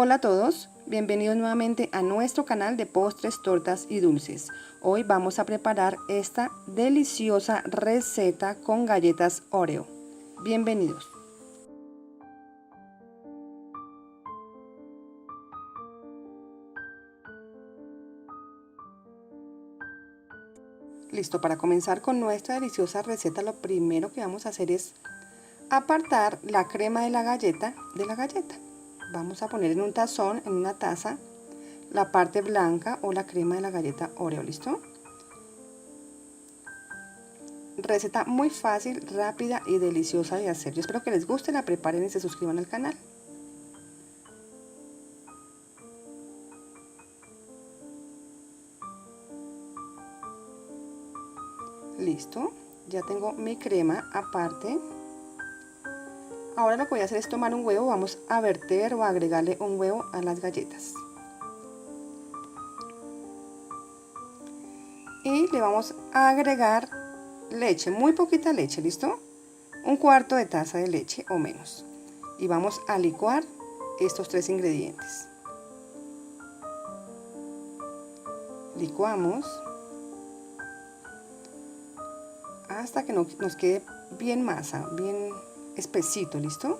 Hola a todos, bienvenidos nuevamente a nuestro canal de postres, tortas y dulces. Hoy vamos a preparar esta deliciosa receta con galletas Oreo. Bienvenidos. Listo, para comenzar con nuestra deliciosa receta, lo primero que vamos a hacer es apartar la crema de la galleta Vamos a poner en un tazón, en una taza, la parte blanca o la crema de la galleta Oreo, ¿listo? Receta muy fácil, rápida y deliciosa de hacer. Yo espero que les guste, la preparen y se suscriban al canal. Listo, ya tengo mi crema aparte. Ahora lo que voy a hacer es tomar un huevo, vamos a verter o a agregarle un huevo a las galletas. Y le vamos a agregar leche, muy poquita leche, ¿listo? Un cuarto de taza de leche o menos. Y vamos a licuar estos tres ingredientes. Licuamos hasta que nos quede bien masa, bien espesito, ¿listo?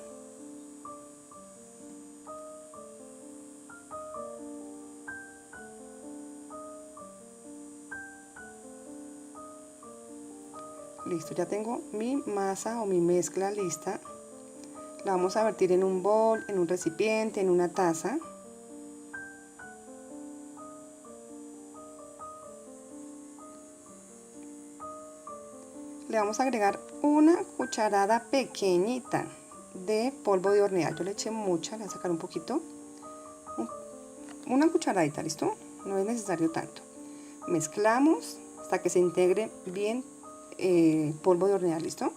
Listo, ya tengo mi masa o mi mezcla lista. La vamos a vertir en un bol, en un recipiente, en una taza. Le vamos a agregar una cucharada pequeñita de polvo de hornear. Yo le eché mucha, le voy a sacar un poquito. Una cucharadita, ¿listo? No es necesario tanto. Mezclamos hasta que se integre bien polvo de hornear, ¿listo?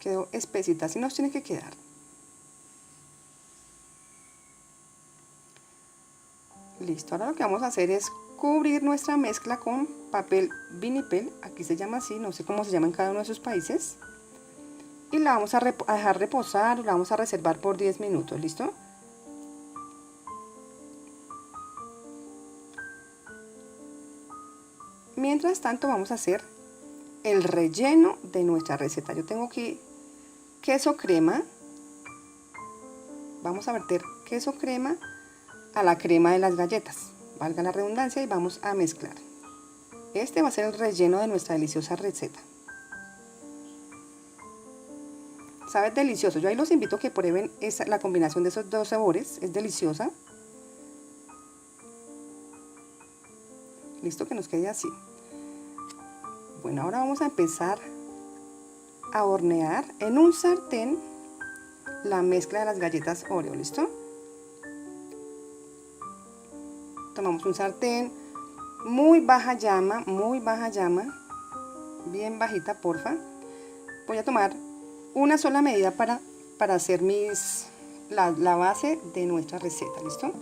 Quedó espesita, así nos tiene que quedar. Listo, ahora lo que vamos a hacer es cubrir nuestra mezcla con papel vinipel, aquí se llama así, no sé cómo se llama en cada uno de sus países. Y la vamos a dejar reposar, la vamos a reservar por 10 minutos, ¿listo? Mientras tanto vamos a hacer el relleno de nuestra receta. Yo tengo aquí queso crema. Vamos a verter queso crema a la crema de las galletas, valga la redundancia, y vamos a mezclar. Este va a ser el relleno de nuestra deliciosa receta. Sabe delicioso. Yo ahí los invito a que prueben la combinación de esos dos sabores, es deliciosa. Listo, que nos quede así. Bueno, ahora vamos a empezar a hornear en un sartén la mezcla de las galletas Oreo, ¿listo? Tomamos un sartén, muy baja llama, bien bajita, porfa. Voy a tomar una sola medida para hacer la base de nuestra receta, ¿listo?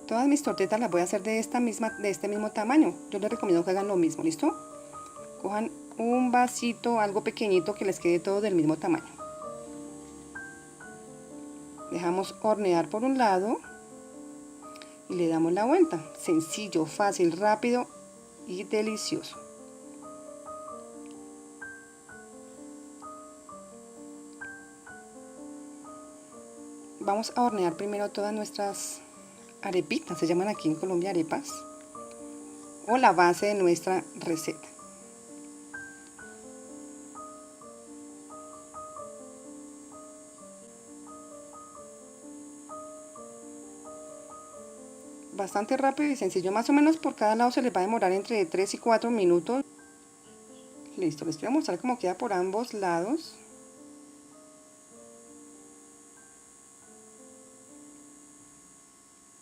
Todas mis tortetas las voy a hacer de este mismo tamaño. Yo les recomiendo que hagan lo mismo, ¿listo? Cojan un vasito, algo pequeñito que les quede todo del mismo tamaño. Dejamos hornear por un lado y le damos la vuelta. Sencillo, fácil, rápido y delicioso. Vamos a hornear primero todas nuestras arepitas, se llaman aquí en Colombia arepas, o la base de nuestra receta. Bastante rápido y sencillo, más o menos por cada lado se les va a demorar entre 3 y 4 minutos. Listo, les voy a mostrar cómo queda por ambos lados.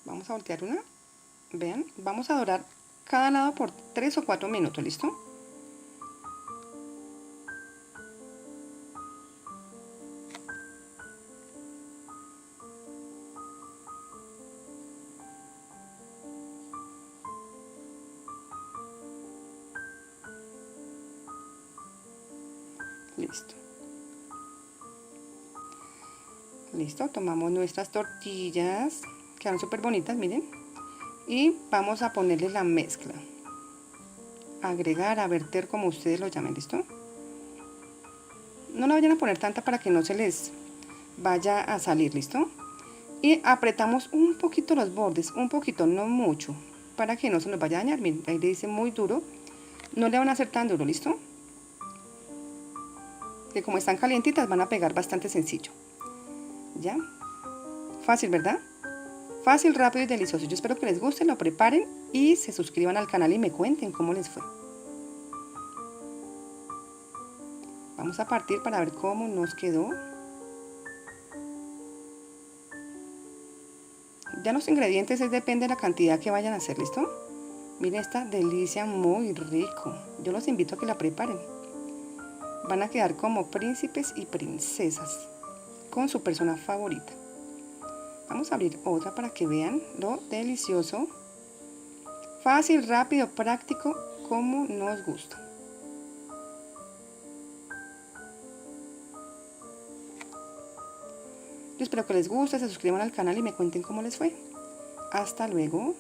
Vamos a voltear una, vean, vamos a dorar cada lado por 3 o 4 minutos, ¿listo? Listo. Listo, tomamos nuestras tortillas, quedan súper bonitas, miren. Y vamos a ponerle la mezcla. Agregar, a verter, como ustedes lo llamen, ¿listo? No la vayan a poner tanta para que no se les vaya a salir, ¿listo? Y apretamos un poquito los bordes, un poquito, no mucho, para que no se nos vaya a dañar. Miren, ahí le dice muy duro, no le van a hacer tan duro, ¿listo? Que como están calientitas van a pegar bastante sencillo. ¿Ya? Fácil, ¿verdad? Fácil, rápido y delicioso. Yo espero que les guste, lo preparen y se suscriban al canal y me cuenten cómo les fue. Vamos a partir para ver cómo nos quedó. Ya los ingredientes depende de la cantidad que vayan a hacer, ¿listo? Miren esta delicia, muy rico. Yo los invito a que la preparen. Van a quedar como príncipes y princesas con su persona favorita. Vamos a abrir otra para que vean lo delicioso. Fácil, rápido, práctico, como nos gusta. Yo espero que les guste, se suscriban al canal y me cuenten cómo les fue. Hasta luego.